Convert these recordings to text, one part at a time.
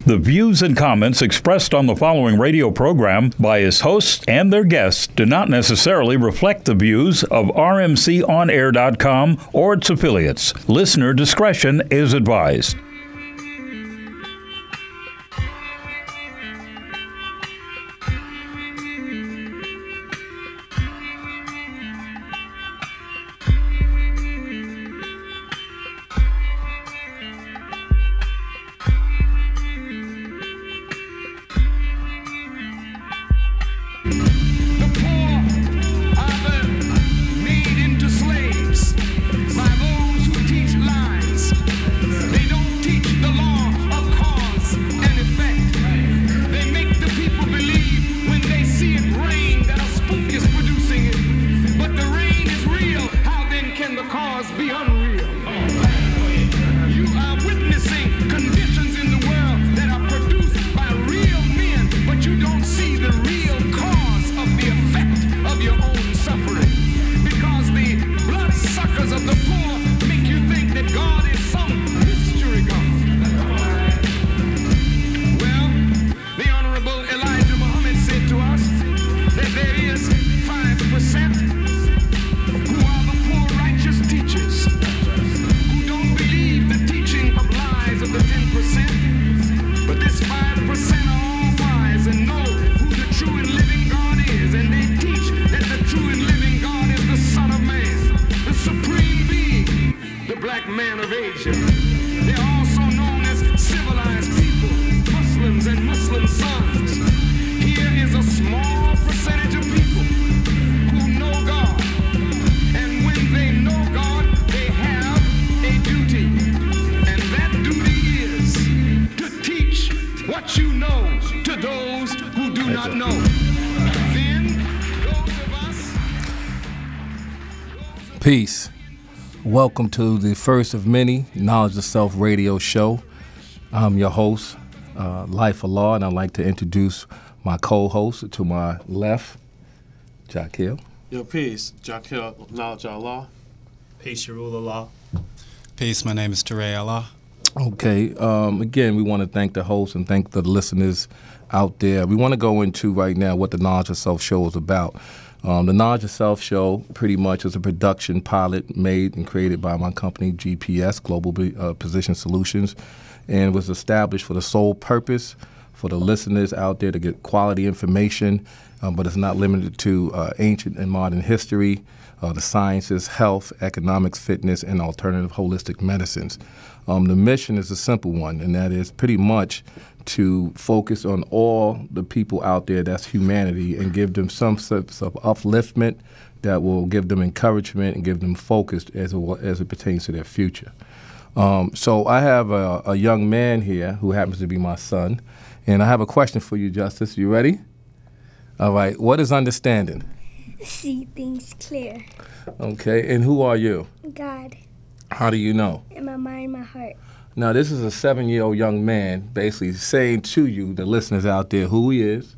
The views and comments expressed on the following radio program by its hosts and their guests do not necessarily reflect the views of rmconair.com or its affiliates. Listener discretion is advised. Peace. Welcome to the first of many Knowledge of Self radio show. I'm your host, Life of Law, and I'd like to introduce my co-host to my left, Jaquil. Yo, peace. Jaquil, Knowledge of Law. Peace, your rule of law. Peace, my name is Teray Allah. Okay, again, we want to thank the host and thank the listeners out there. We want to go into right now what the Knowledge of Self show is about. The Knowledge of Self show pretty much is a production pilot made and created by my company, GPS, Global Position Solutions, and was established for the sole purpose for the listeners out there to get quality information, but it's not limited to ancient and modern history, the sciences, health, economics, fitness, and alternative holistic medicines. The mission is a simple one, and that is pretty much to focus on all the people out there that's humanity and give them some sense of upliftment that will give them encouragement and give them focus as it pertains to their future. So I have a young man here who happens to be my son, and I have a question for you, Justice. You ready? All right. What is understanding? See things clear. Okay. And who are you? God. How do you know? In my mind, my heart. Now, this is a 7-year-old young man basically saying to you, the listeners out there, who he is,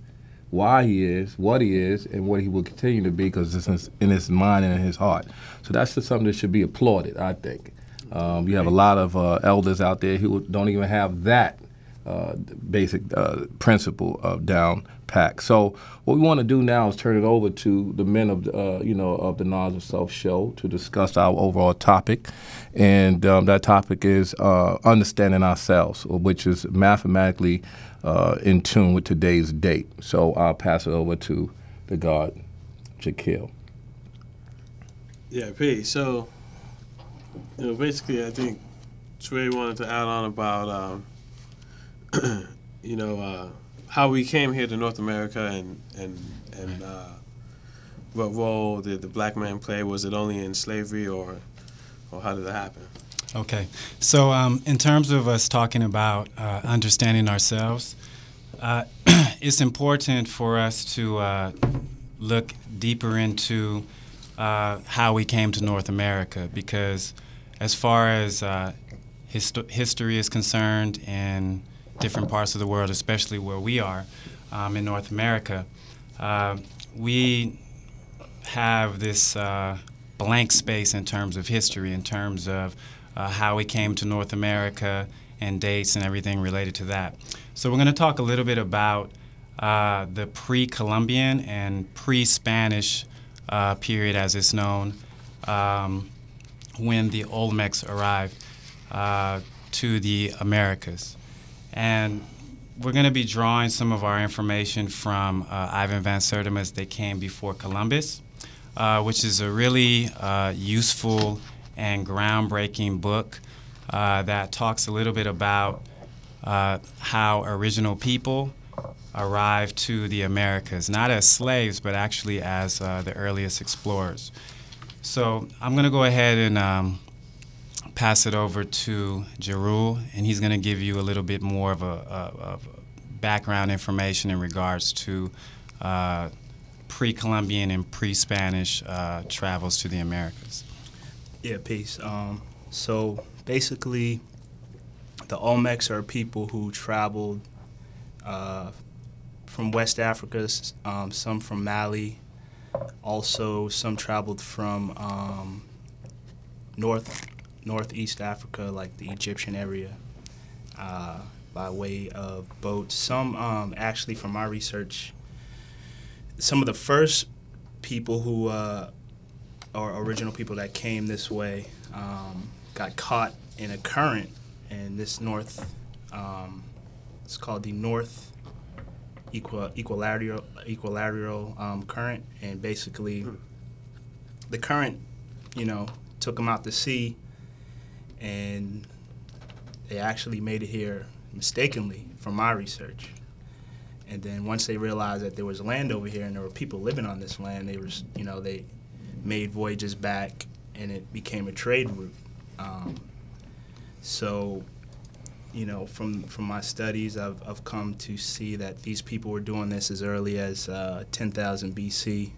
why he is, what he is, and what he will continue to be, because it's in his mind and in his heart. So that's just something that should be applauded, I think. You have a lot of elders out there who don't even have that basic principle down packed. So what we want to do now is turn it over to the men of of the Knowledge of Self show to discuss our overall topic, and that topic is understanding ourselves, which is mathematically in tune with today's date. So I'll pass it over to the God, Jaquil. Yeah, peace. So, basically, I think Trey wanted to add on about how we came here to North America and what role did the black man play? Was it only in slavery or how did that happen? Okay, so in terms of us talking about understanding ourselves, it's important for us to look deeper into how we came to North America, because as far as history is concerned in different parts of the world, especially where we are in North America, we have this blank space in terms of history, in terms of how we came to North America and dates and everything related to that. So we're going to talk a little bit about the pre-Columbian and pre-Spanish period, as it's known, when the Olmecs arrived to the Americas. And we're going to be drawing some of our information from Ivan Van Sertima's They Came Before Columbus, which is a really useful and groundbreaking book that talks a little bit about how original people arrived to the Americas, not as slaves, but actually as the earliest explorers. So I'm going to go ahead and pass it over to Jarul, and he's going to give you a little bit more of a background information in regards to pre-Columbian and pre-Spanish travels to the Americas. Yeah, peace. So basically, the Olmecs are people who traveled from West Africa, some from Mali. Also, some traveled from northeast Africa, like the Egyptian area, by way of boats. Some, actually, from my research, some of the first people who, or original people that came this way, got caught in a current in this it's called the North Equilateral current, and basically the current, took them out to sea, and they actually made it here mistakenly, from my research. And then once they realized that there was land over here and there were people living on this land, they were, they made voyages back, and it became a trade route. So, from my studies, I've come to see that these people were doing this as early as 10,000 BC.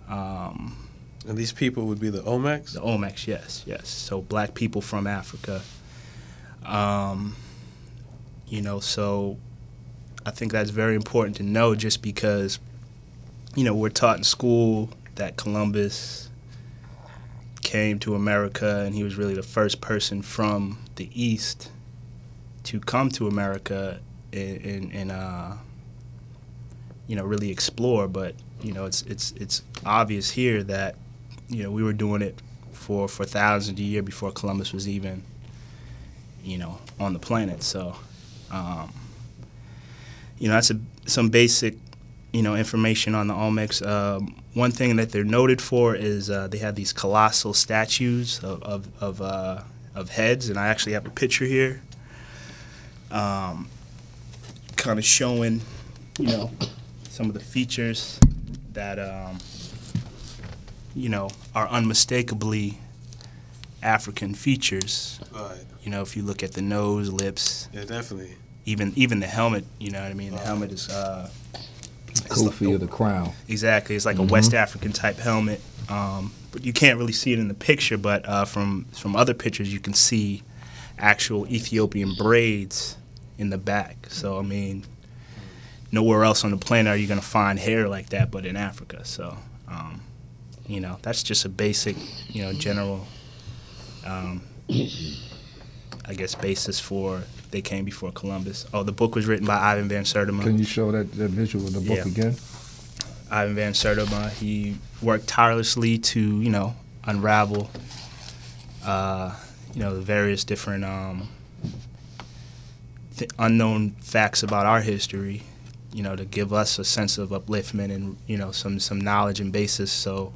And these people would be the Olmecs? The Olmecs, yes. So black people from Africa. So I think that's very important to know, just because, we're taught in school that Columbus came to America and he was really the first person from the East to come to America and really explore. But, it's obvious here that, we were doing it for thousands of years before Columbus was even, on the planet. So, that's some basic, information on the Olmecs. One thing that they're noted for is they have these colossal statues of heads, and I actually have a picture here, kind of showing, some of the features that, are unmistakably African features. Right. If you look at the nose, lips. Yeah, definitely. Even the helmet, you know what I mean? The helmet is Kofi of the crown. Exactly. It's like a West African type helmet. But you can't really see it in the picture, but from other pictures you can see actual Ethiopian braids in the back. So, I mean, nowhere else on the planet are you going to find hair like that but in Africa. So, that's just a basic, general, I guess, basis for They Came Before Columbus. Oh, the book was written by Ivan Van Sertima. Can you show that visual of the book again? Ivan Van Sertima, he worked tirelessly to, unravel, the various different unknown facts about our history, to give us a sense of upliftment and, some knowledge and basis, so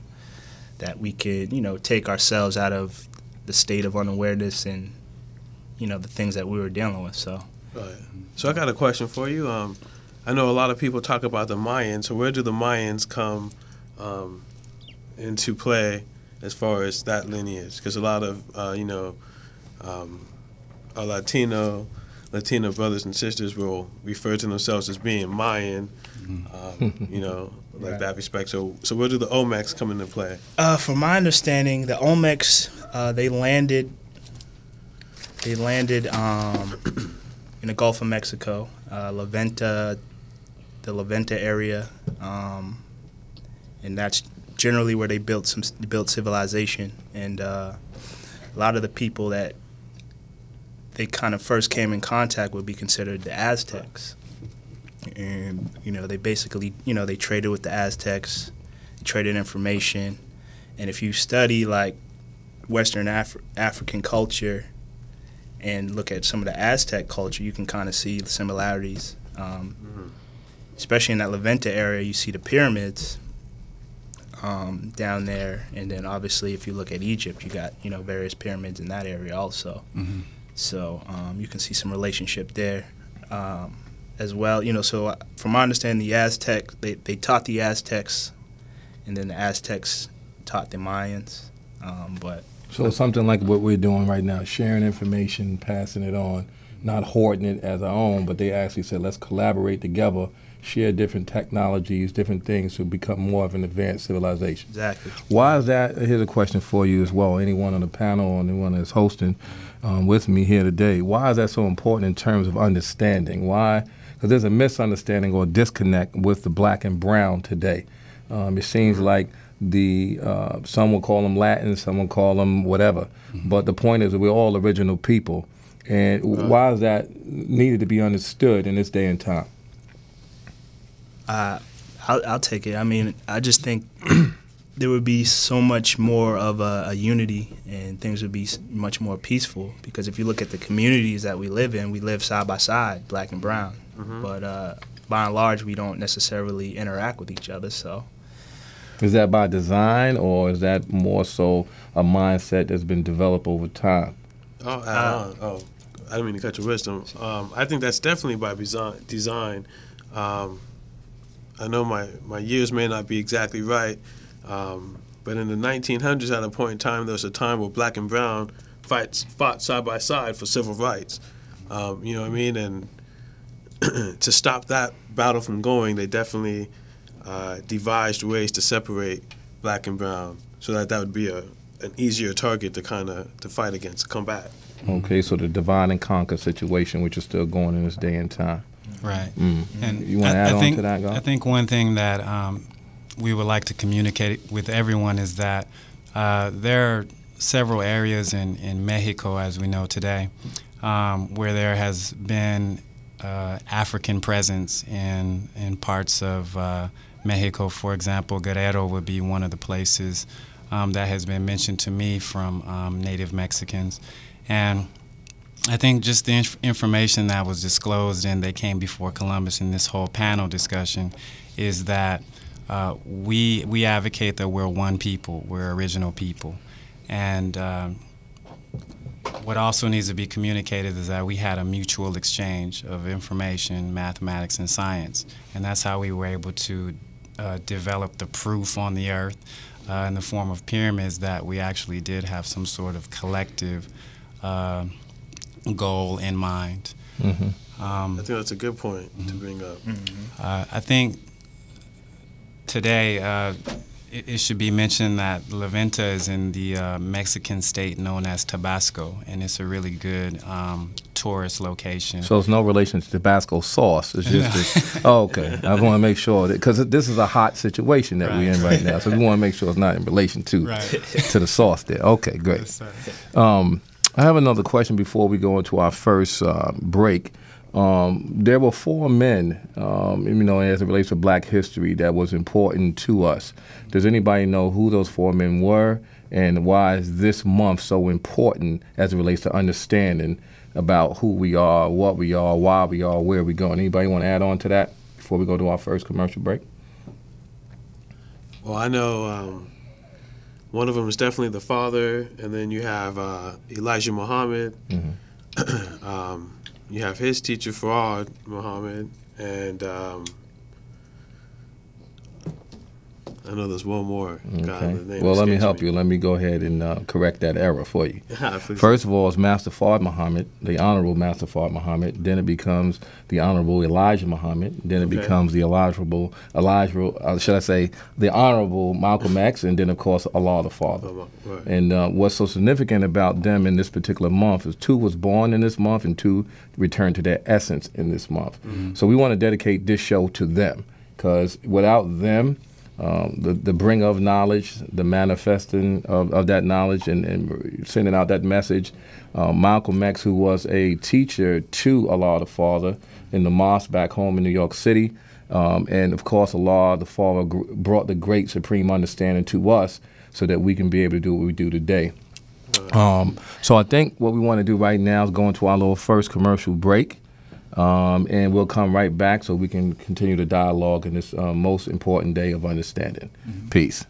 that we could, take ourselves out of the state of unawareness and, the things that we were dealing with. So, right. So I got a question for you. I know a lot of people talk about the Mayans. So where do the Mayans come into play as far as that lineage? Because a lot of our Latino brothers and sisters will refer to themselves as being Mayan, like that respect. So where do the Olmecs come into play? From my understanding, the Olmecs they landed in the Gulf of Mexico, the Levanta area, and that's generally where they built civilization. And a lot of the people that they kind of first came in contact would be considered the Aztecs. And, they basically, they traded with the Aztecs, traded information. And if you study, like, Western African culture and look at some of the Aztec culture, you can kind of see the similarities. Especially in that Levanta area, you see the pyramids down there. And then, obviously, if you look at Egypt, you got, various pyramids in that area also. So you can see some relationship there. As well, so from my understanding, the Aztec, they taught the Aztecs, and then the Aztecs taught the Mayans. So something like what we're doing right now, sharing information, passing it on, not hoarding it as our own, but they actually said, let's collaborate together, share different technologies, different things to become more of an advanced civilization. Exactly. Why is that? Here's a question for you as well, anyone on the panel or anyone that's hosting with me here today. Why is that so important in terms of understanding? Why? Because there's a misunderstanding or disconnect with the black and brown today. It seems like some will call them Latin, some will call them whatever. But the point is that we're all original people. And why is that needed to be understood in this day and time? I'll take it. I mean, I just think there would be so much more of a unity, and things would be much more peaceful. Because if you look at the communities that we live side by side, black and brown. But by and large, we don't necessarily interact with each other. So, is that by design, or is that more so a mindset that's been developed over time? I didn't mean to cut your wisdom. I think that's definitely by design. I know my years may not be exactly right, but in the 1900s, at a point in time, there was a time where black and brown fought side by side for civil rights. You know what I mean? And to stop that battle from going, they definitely devised ways to separate black and brown, so that would be an easier target to fight against, combat. Okay, so the divide and conquer situation, which is still going in this day and time. Right. And you want to add on to that, Gar? I think one thing that we would like to communicate with everyone is that there are several areas in Mexico, as we know today, where there has been African presence in parts of Mexico. For example, Guerrero would be one of the places that has been mentioned to me from native Mexicans. And I think just the information that was disclosed and they came before Columbus in this whole panel discussion is that we advocate that we're one people, we're original people. And what also needs to be communicated is that we had a mutual exchange of information, mathematics, and science. And that's how we were able to develop the proof on the earth in the form of pyramids that we actually did have some sort of collective goal in mind. I think that's a good point to bring up. I think today it should be mentioned that Levanta is in the Mexican state known as Tabasco, and it's a really good tourist location. So it's no relation to Tabasco sauce. It's just okay. I want to make sure that, because this is a hot situation that we're in right now, so we want to make sure it's not in relation to the sauce there. Okay, great. Yes, sir. I have another question before we go into our first break. There were 4 men, as it relates to Black history, that was important to us. Does anybody know who those 4 men were, and why is this month so important as it relates to understanding about who we are, what we are, why we are, where we're going? Anybody want to add on to that before we go to our first commercial break? Well, I know one of them is definitely the father, and then you have Elijah Muhammad. You have his teacher, Farad Muhammad, and I know there's one more. Okay. Well, let me help you. Let me go ahead and correct that error for you. First of all, it's Master Fard Muhammad, the Honorable Master Fard Muhammad. Then it becomes the Honorable Elijah Muhammad. Then it becomes the the Honorable Malcolm X, and then, of course, Allah the Father. Right. And what's so significant about them in this particular month is 2 was born in this month and 2 returned to their essence in this month. So we want to dedicate this show to them, because without them, the bringer of knowledge, the manifesting of that knowledge, and sending out that message. Malcolm X, who was a teacher to Allah the Father in the mosque back home in New York City. And, of course, Allah the Father brought the great supreme understanding to us so that we can be able to do what we do today. So I think what we want to do right now is go into our little first commercial break. And we'll come right back so we can continue the dialogue in this most important day of understanding. Mm-hmm. Peace.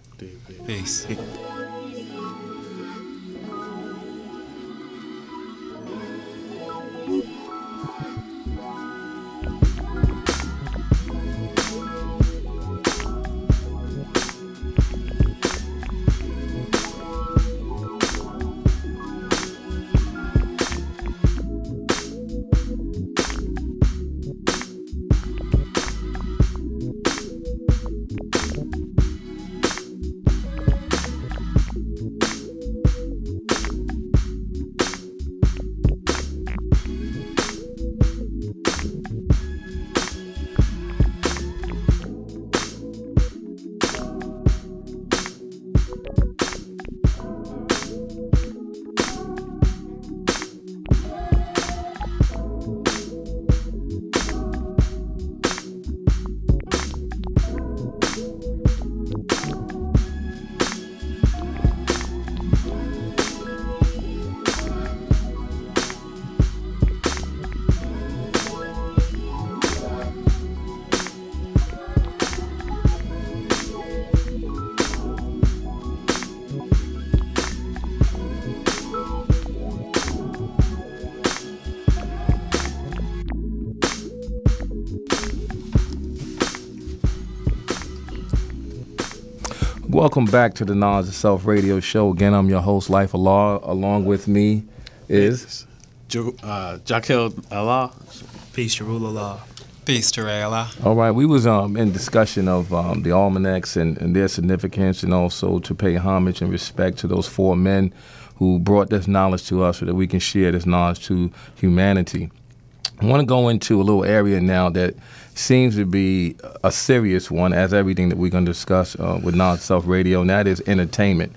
Peace. Welcome back to the Knowledge of Self radio show. Again, I'm your host, Life Allah. Along with me is Jaquel Allah. Peace to rule Allah. Peace to Allah. All right, we was in discussion of the almanacs and their significance, and also to pay homage and respect to those four men who brought this knowledge to us so that we can share this knowledge to humanity. I want to go into a little area now that seems to be a serious one, as everything that we're going to discuss with Knowledge Self Radio, and that is entertainment.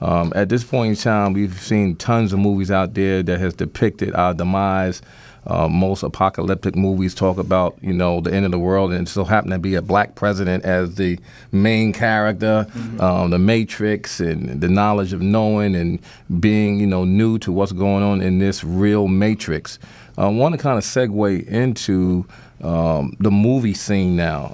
At this point in time, we've seen tons of movies out there that has depicted our demise. Most apocalyptic movies talk about, the end of the world, and it so happen to be a black president as the main character. The Matrix and the knowledge of knowing and being, new to what's going on in this real Matrix. I want to kind of segue into the movie scene now.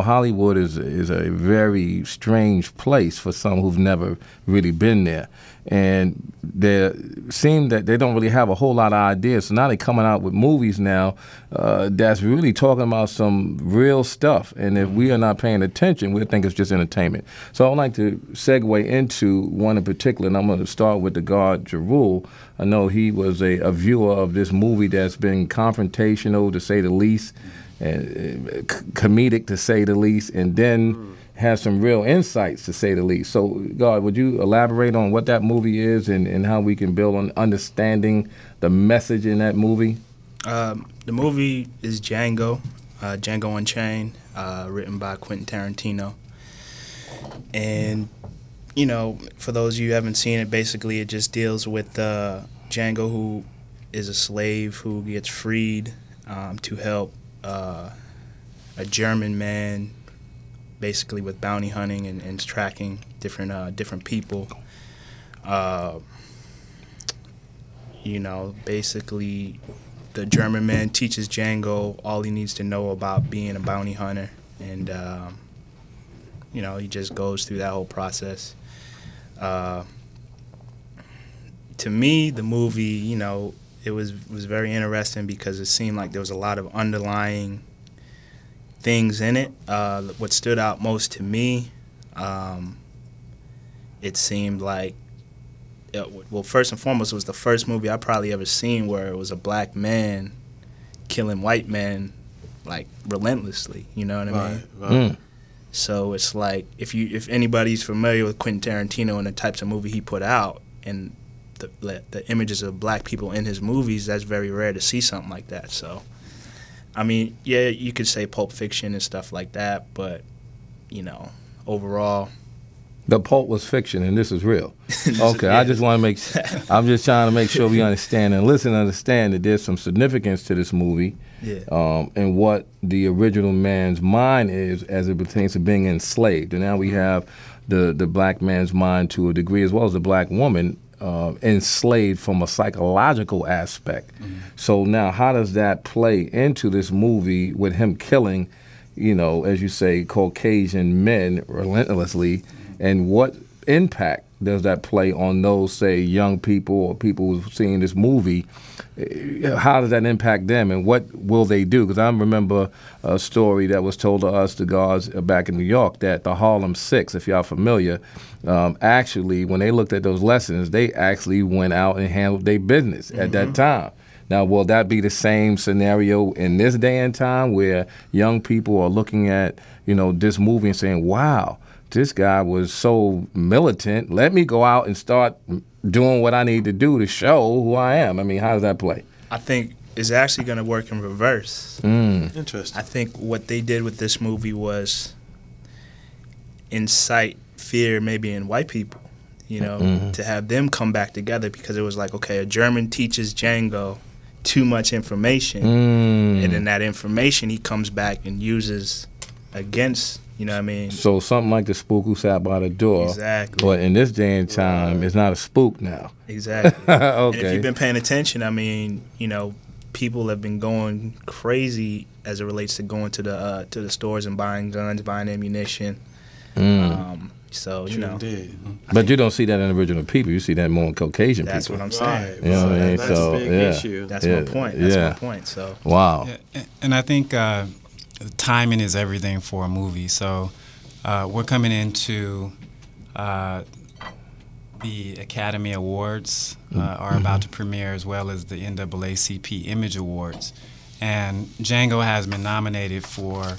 Hollywood is a very strange place for some who've never really been there. And they seem that they don't really have a whole lot of ideas. So now they're coming out with movies now that's really talking about some real stuff. And if we are not paying attention, we'll think it's just entertainment. So I'd like to segue into one in particular, and I'm going to start with the God Jarul. I know he was a viewer of this movie that's been confrontational, to say the least, and comedic, to say the least, and then has some real insights, to say the least. So, God, would you elaborate on what that movie is and how we can build on understanding the message in that movie? The movie is Django, Django Unchained, written by Quentin Tarantino. And, for those of you who haven't seen it, basically it just deals with Django, who is a slave who gets freed to help a German man, basically with bounty hunting and tracking different people. Basically the German man teaches Django all he needs to know about being a bounty hunter, and he just goes through that whole process. To me, the movie, it was very interesting because it seemed like there was a lot of underlying things in it. What stood out most to me, it seemed like, first and foremost, it was the first movie I probably ever seen where it was a black man killing white men, like, relentlessly, you know what I mean? Right. So it's like, if anybody's familiar with Quentin Tarantino and the types of movie he put out, and the images of black people in his movies, that's very rare to see something like that. So, I mean, yeah, you could say Pulp Fiction and stuff like that, but, overall. The pulp was fiction, and this is real. Okay, I just want to make. I'm just trying to make sure we understand and understand that there's some significance to this movie, and what the original man's mind is as it pertains to being enslaved. And now we have the black man's mind to a degree, as well as the black woman enslaved from a psychological aspect. So now, how does that play into this movie with him killing, as you say, Caucasian men relentlessly? And what impact does that play on those, say, young people or people who've seen this movie? How does that impact them, and what will they do? Because I remember a story that was told to us, the guards back in New York, that the Harlem Six, if y'all familiar, actually, when they looked at those lessons, they actually went out and handled their business at that time. Now, will that be the same scenario in this day and time where young people are looking at, this movie and saying, wow, this guy was so militant. Let me go out and start doing what I need to do to show who I am. I mean, how does that play? I think it's actually going to work in reverse. Interesting. I think what they did with this movie was incite fear maybe in white people, to have them come back together, because it was like, okay, a German teaches Django too much information, and then that information he comes back and uses against. You know what I mean? So something like the spook who sat by the door. Exactly. But in this day and time, it's not a spook now. Exactly. Okay. And if you've been paying attention, I mean, people have been going crazy as it relates to going to the stores and buying guns, buying ammunition. So, Indeed. But you don't see that in original people. You see that more in Caucasian that's people. what I'm saying. Right. You know what I mean? That's So, a big issue. That's my point. That's my point. So. Wow. Yeah, and I think timing is everything for a movie. So we're coming into the Academy Awards are about to premiere, as well as the NAACP Image Awards. And Django has been nominated for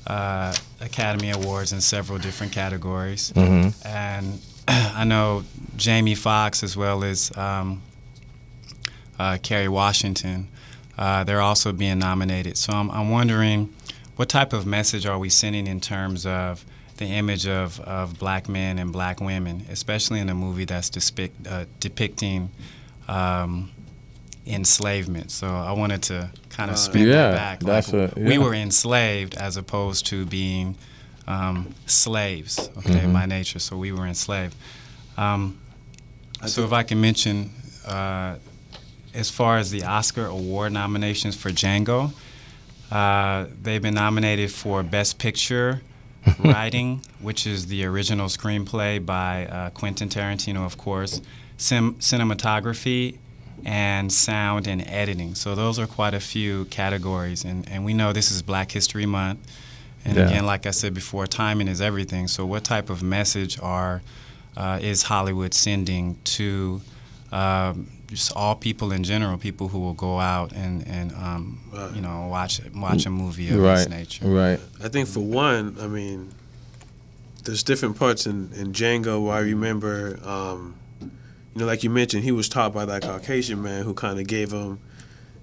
Academy Awards in several different categories. And I know Jamie Foxx, as well as Kerry Washington, they're also being nominated. So I'm wondering, what type of message are we sending in terms of the image of black men and black women, especially in a movie that's depicting enslavement? So I wanted to kind of spin that back. We were enslaved as opposed to being slaves, by nature. So we were enslaved. So if I can mention, as far as the Oscar Award nominations for Django, they've been nominated for Best Picture, Writing, which is the original screenplay by Quentin Tarantino, of course, Cinematography, and Sound and Editing. So those are quite a few categories, and we know this is Black History Month. And again, like I said before, timing is everything. So what type of message is Hollywood sending to just all people in general, people who will go out and watch a movie of this nature? Right. I think for one, I mean, there's different parts in Django where I remember, like you mentioned, he was taught by that Caucasian man who kind of gave him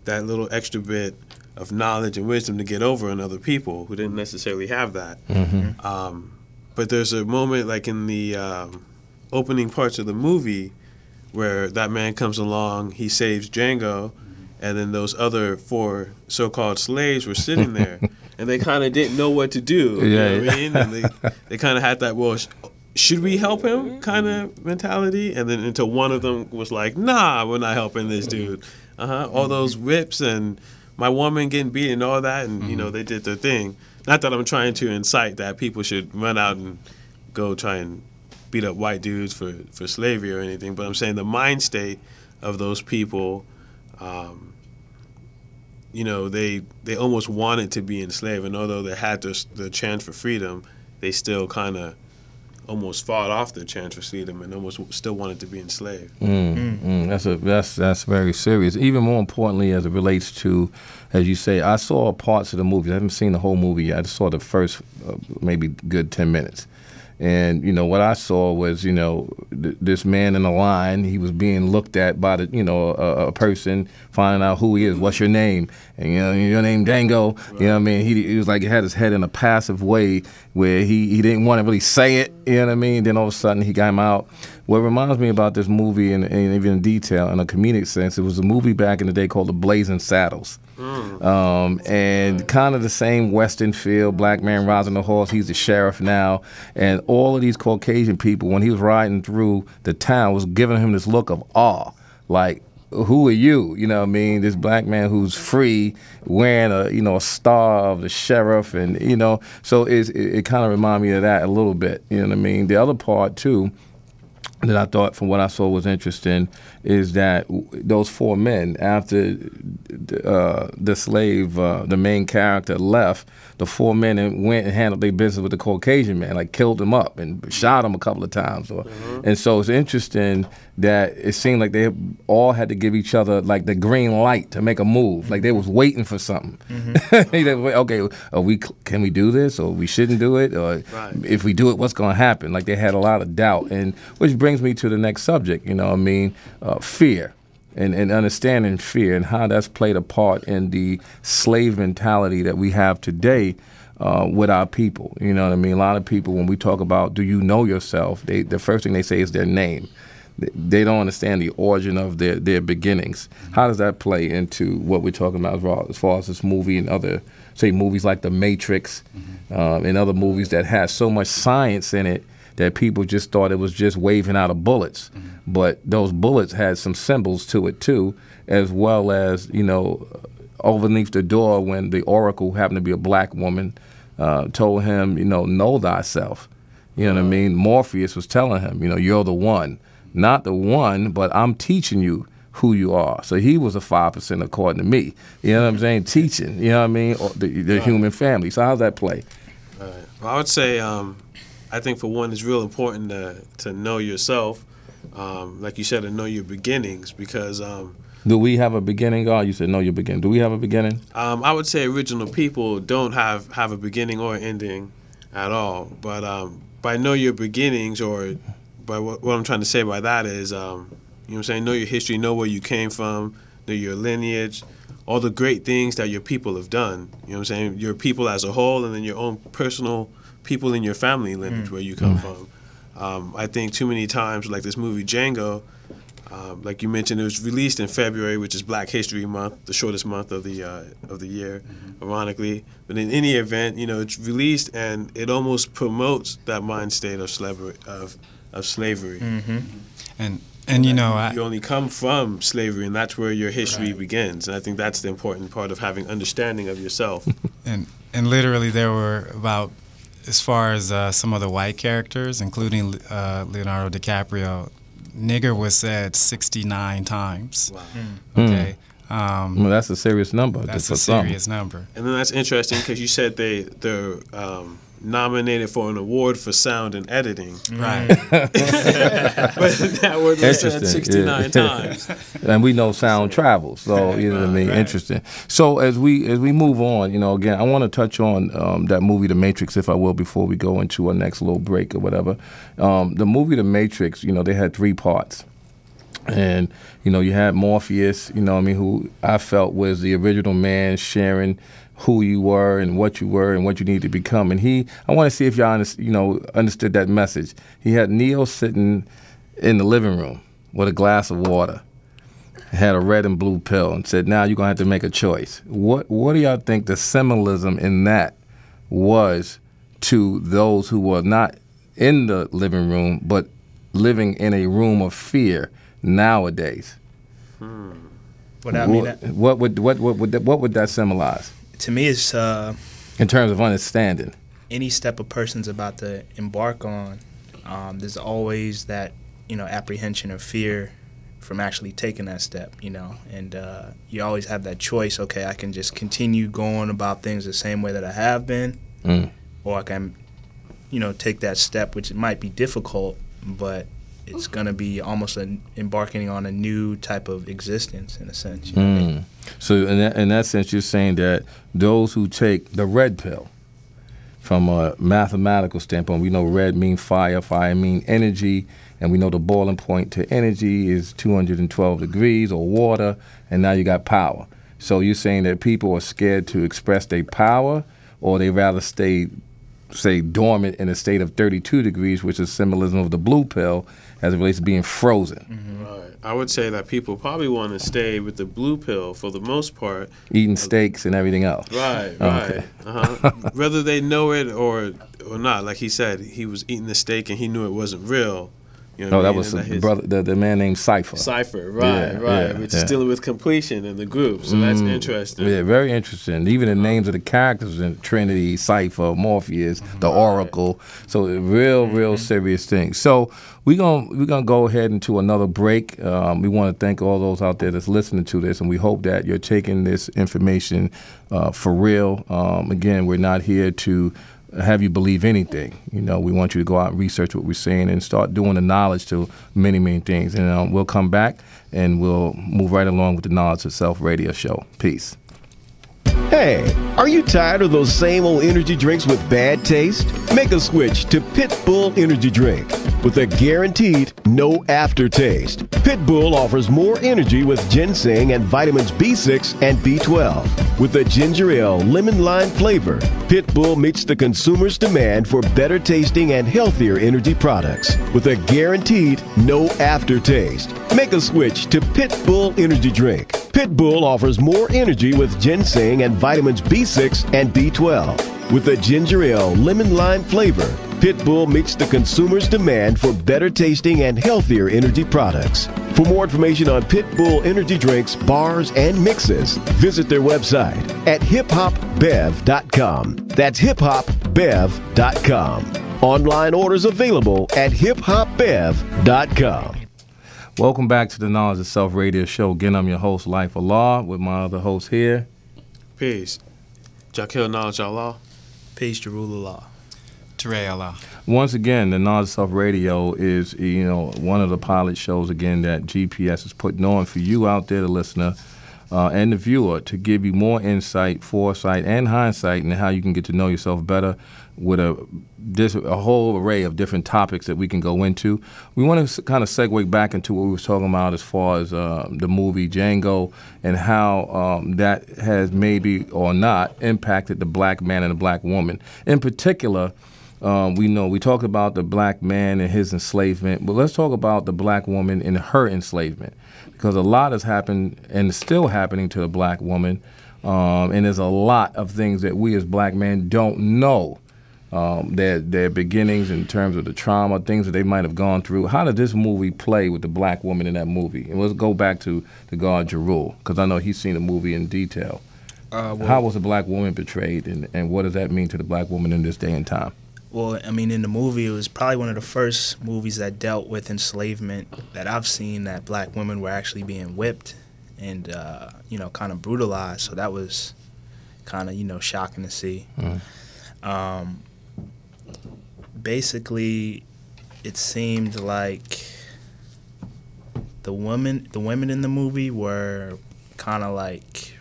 that little extra bit of knowledge and wisdom to get over on other people who didn't necessarily have that. But there's a moment like in the opening parts of the movie where that man comes along, he saves Django, and then those other 4 so-called slaves were sitting there, and they kind of didn't know what to do. You know what I mean? And they kind of had that, well, should we help him kind of mentality? And then until one of them was like, nah, we're not helping this dude. All those whips and my woman getting beat and all that, and, they did their thing. Not that I'm trying to incite that people should run out and go try and beat up white dudes for slavery or anything, but I'm saying the mind state of those people, they almost wanted to be enslaved, and although they had the chance for freedom, they still kind of almost fought off the chance for freedom and almost still wanted to be enslaved. That's very serious. Even more importantly, as it relates to, as you say, I saw parts of the movie. I haven't seen the whole movie yet. I just saw the first maybe good 10 minutes. And, you know, what I saw was, you know, this man in the line, he was being looked at by the, you know, a person, finding out who he is, what's your name? And, you know, your name Django, right. You know what I mean? He was like, he had his head in a passive way where he didn't want to really say it, you know what I mean? Then all of a sudden he got him out. What reminds me about this movie, and even in detail, in a comedic sense, it was a movie back in the day called The Blazing Saddles. And kind of the same Western feel, black man rides on the horse, he's the sheriff now, and all of these Caucasian people, when he was riding through the town, was giving him this look of awe, like, who are you? You know what I mean? This black man who's free, wearing a, you know, a star of the sheriff, and, you know, so it kind of reminded me of that a little bit, you know what I mean? The other part, too, that I thought from what I saw was interesting is that those 4 men, after the slave, the main character, left, the 4 men went and handled their business with the Caucasian man, like killed him up and shot him a couple of times. And so it's interesting that it seemed like they all had to give each other like the green light to make a move, like they was waiting for something. Okay, can we do this, or we shouldn't do it, or if we do it, what's going to happen? Like they had a lot of doubt, and which brings me to the next subject. You know what I mean? Fear. And understanding fear and how that's played a part in the slave mentality that we have today with our people. You know what I mean? A lot of people, when we talk about do you know yourself, the first thing they say is their name. They don't understand the origin of their beginnings. How does that play into what we're talking about as far as this movie and other, say, movies like The Matrix and other movies that has so much science in it that people just thought it was just waving out of bullets. But those bullets had some symbols to it too, as well as, you know, underneath the door when the oracle happened to be a black woman, told him, you know thyself. You know what I mean? Morpheus was telling him, you know, you're the one. Not the one, but I'm teaching you who you are. So he was a 5% according to me. You know what I'm saying? Teaching, you know what I mean? The human family. So how's that play? Well, I would say, I think for one, it's real important to know yourself. Like you said, to know your beginnings, because do we have a beginning? Oh, you said know your beginning. Do we have a beginning? I would say original people don't have a beginning or ending at all. But by know your beginnings, or by what I'm trying to say by that is, you know what I'm saying, know your history, know where you came from, know your lineage, all the great things that your people have done. You know what I'm saying? Your people as a whole, and then your own personal people in your family lineage where you come from. I think too many times, like this movie Django, like you mentioned, it was released in February, which is Black History Month, the shortest month of the year, ironically. But in any event, you know, it's released and it almost promotes that mind state of slavery. And you know, you only come from slavery, and that's where your history begins. And I think that's the important part of having understanding of yourself. and literally, there were about, as far as some of the white characters, including Leonardo DiCaprio, nigger was said 69 times. Wow. Okay. Well, that's a serious number. That's a serious number. And then that's interesting because you said they're nominated for an award for sound and editing. Right. But that word was said 69 times. And we know sound travels, so you know what I mean. Interesting. So as we move on, you know, again, I want to touch on that movie, The Matrix, if I will, before we go into our next little break or whatever. The movie, The Matrix, you know, they had 3 parts. And, you know, you had Morpheus, you know what I mean, who I felt was the original man sharing who you were and what you need to become. And I want to see if y'all understood that message. He had Neo sitting in the living room with a glass of water, had a red and blue pill, and said, now you're going to have to make a choice. What do y'all think the symbolism in that was to those who were not in the living room, but living in a room of fear nowadays? What I mean, what would that symbolize? To me, it's in terms of understanding. Any step a person's about to embark on, there's always that, you know, apprehension or fear from actually taking that step, you know, and you always have that choice. Okay, I can just continue going about things the same way that I have been, or I can, you know, take that step, which it might be difficult, but it's going to be almost embarking on a new type of existence, in a sense. You know what I mean? So in that sense, you're saying that those who take the red pill, from a mathematical standpoint, we know red means fire, fire means energy, and we know the boiling point to energy is 212 degrees or water, and now you got power. So you're saying that people are scared to express their power, or they rather stay, say, dormant in a state of 32 degrees, which is symbolism of the blue pill as it relates to being frozen. Mm-hmm. Right. I would say that people probably want to stay with the blue pill for the most part. Eating steaks and everything else. Right, Okay. right. Whether they know it or not. Like he said, he was eating the steak and he knew it wasn't real. You know that was the man named Cypher. Cypher, right, which is dealing with completion in the group. So that's interesting. Yeah, very interesting. Even the names of the characters in Trinity, Cypher, Morpheus, the Oracle. So real serious things. So we're gonna go ahead into another break. We want to thank all those out there that's listening to this, and we hope that you're taking this information for real. Again, we're not here to have you believe anything. You know, we want you to go out and research what we're saying and start doing the knowledge to many things. And we'll come back and we'll move right along with the Knowledge of Self radio show. Peace. Hey, are you tired of those same old energy drinks with bad taste? Make a switch to Pitbull Energy Drink with a guaranteed no aftertaste. Pitbull offers more energy with ginseng and vitamins B6 and B12. With a ginger ale lemon lime flavor, Pitbull meets the consumer's demand for better tasting and healthier energy products with a guaranteed no aftertaste. Make a switch to Pitbull Energy Drink. Pitbull offers more energy with ginseng and vitamins B6 and B12. With a ginger ale lemon lime flavor, Pitbull meets the consumer's demand for better tasting and healthier energy products. For more information on Pitbull energy drinks, bars, and mixes, visit their website at hiphopbev.com. That's hiphopbev.com. Online orders available at hiphopbev.com. Welcome back to the Knowledge of Self radio show. Again, I'm your host, Life Allah, with my other host here. Peace. Jakil Knowledge Allah. Peace, Jarulullah. Teray Allah. Once again, the Knowledge of Self radio is, one of the pilot shows, again, that GPS is putting on for you out there, the listener, and the viewer, to give you more insight, foresight, and hindsight into how you can get to know yourself better with a whole array of different topics that we can go into. We want to kind of segue back into what we were talking about as far as the movie Django and how that has maybe or not impacted the black man and the black woman. In particular, we talked about the black man and his enslavement, but let's talk about the black woman and her enslavement, because a lot has happened and is still happening to the black woman, and there's a lot of things that we as black men don't know. Their beginnings in terms of the trauma, things that they might have gone through. How did this movie play with the black woman in that movie? And let's go back to the guard Jarul, because I know he's seen the movie in detail. How was the black woman portrayed, and what does that mean to the black woman in this day and time? Well, I mean, in the movie, it was probably one of the first movies that dealt with enslavement that I've seen, that black women were actually being whipped and, kind of brutalized. So that was kind of, shocking to see. Basically, it seemed like the women in the movie were kind of like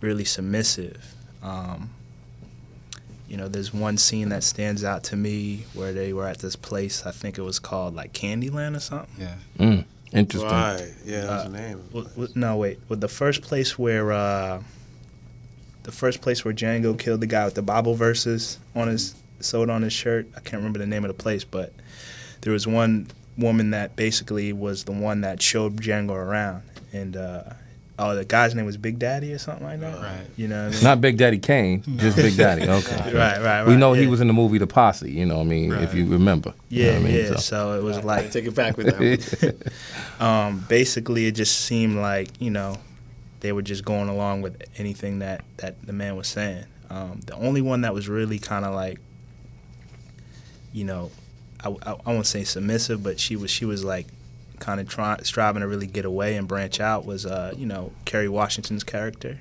really submissive. There's one scene that stands out to me where they were at this place. I think it was called like Candyland or something. Yeah. Interesting. Right. Yeah, that's the name. With the first place where Django killed the guy with the Bible verses on his sewed on his shirt. I can't remember the name of the place, but there was one woman that basically was the one that showed Django around, and the guy's name was Big Daddy or something like that. Right. You know what I mean? Not Big Daddy Kane, just Big Daddy. Okay. Right. We know he was in the movie The Posse, if you remember. Yeah, So it was like, take it back with that one. Basically, it just seemed like, they were just going along with anything that the man was saying. The only one that was really kind of like, I won't say submissive, but she was like kind of striving to really get away and branch out was Kerry Washington's character,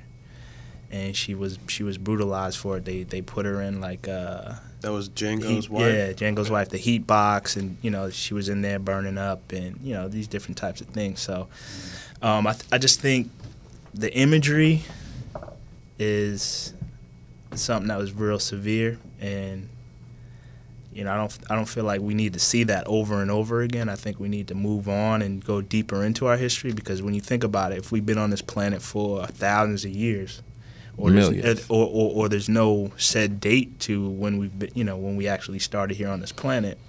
and she was brutalized for it. They put her in like that was Django's wife. Yeah, Django's wife, the heat box, and she was in there burning up, and these different types of things. So I just think the imagery is something that was real severe, and I don't feel like we need to see that over and over again. I think we need to move on and go deeper into our history, because when you think about it, if we've been on this planet for thousands of years, or there's no set date to when we've been, when we actually started here on this planet,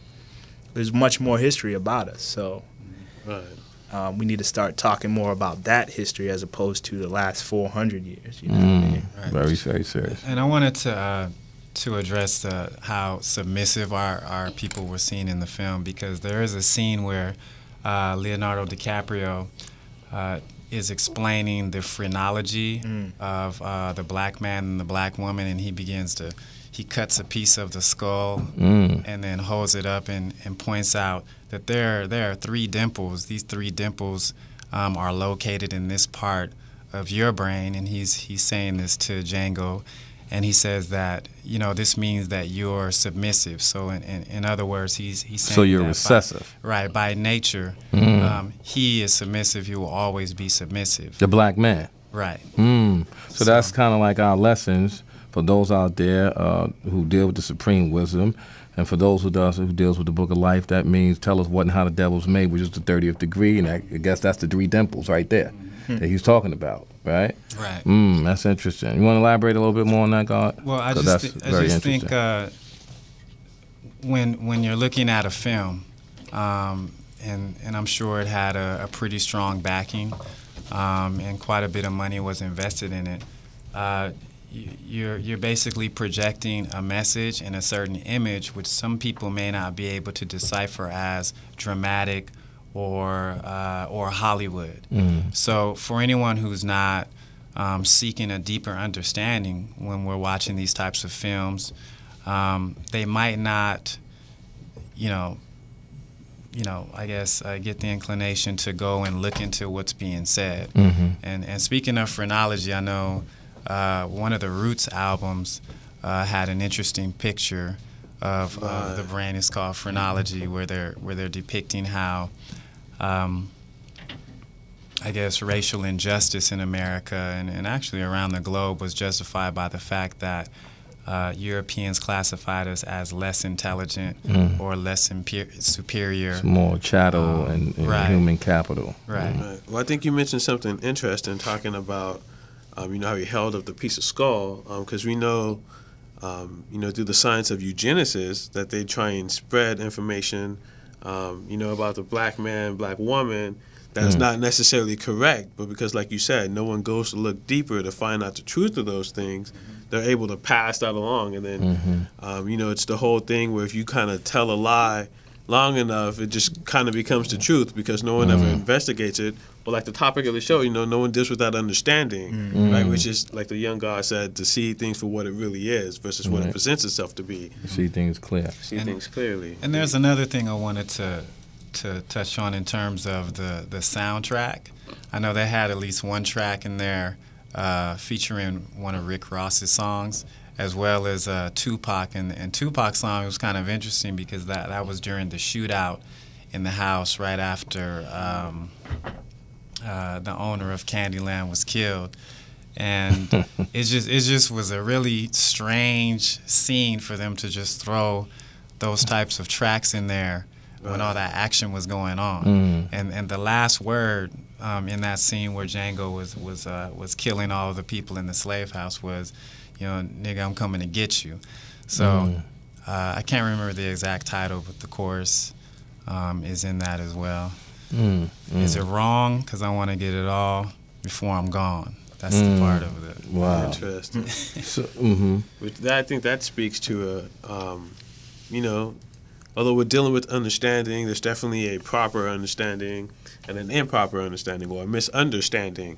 there's much more history about us. So we need to start talking more about that history as opposed to the last 400 years. You know what I mean? Right. Very, very serious. And I wanted to address how submissive our people were seen in the film, because there is a scene where Leonardo DiCaprio is explaining the phrenology of the black man and the black woman, and he cuts a piece of the skull and then holds it up and points out that there are 3 dimples. These 3 dimples are located in this part of your brain, and he's saying this to Django. And he says that, this means that you're submissive. So in other words, he's saying so you're recessive. By nature, he is submissive. He will always be submissive. The black man. Right. So that's kind of like our lessons for those out there who deal with the supreme wisdom. And for those who deals with the book of life, that means tell us what and how the devil's made, which is the 30th degree. And I guess that's the 3 dimples right there that he's talking about, right? Right. That's interesting. You want to elaborate a little bit more on that, God? Well, I just think when you're looking at a film, and I'm sure it had a pretty strong backing, and quite a bit of money was invested in it, you're basically projecting a message and a certain image which some people may not be able to decipher as dramatic or Hollywood. So for anyone who's not seeking a deeper understanding when we're watching these types of films, they might not, I guess get the inclination to go and look into what's being said. And speaking of phrenology, I know one of the Roots albums had an interesting picture of the brain. It's called Phrenology, where they're depicting how I guess racial injustice in America and actually around the globe was justified by the fact that Europeans classified us as less intelligent or less superior. It's more chattel and human capital. Right. Well, I think you mentioned something interesting talking about how he held up the piece of skull, because we know, through the science of eugenesis, that they try and spread information, about the black man, black woman, that's not necessarily correct, but because, like you said, no one goes to look deeper to find out the truth of those things, they're able to pass that along. And then, it's the whole thing where if you kind of tell a lie long enough, it just kind of becomes the truth because no one ever investigates it. But like the topic of the show, no one deals with that understanding, right? Which is, like the young guy said, to see things for what it really is versus what it presents itself to be. See things clear. See things clearly. And there's another thing I wanted to touch on in terms of the soundtrack. I know they had at least one track in there featuring one of Rick Ross's songs, as well as Tupac. And Tupac's song was kind of interesting because that was during the shootout in the house right after the owner of Candyland was killed. And it just was a really strange scene for them to just throw those types of tracks in there when all that action was going on. And the last word in that scene where Django was killing all of the people in the slave house was, nigga, I'm coming to get you. So I can't remember the exact title, but the chorus is in that as well. Is it wrong? Because I want to get it all before I'm gone. That's the part of it. Wow. Interesting. So, I think that speaks to although we're dealing with understanding, there's definitely a proper understanding and an improper understanding or a misunderstanding.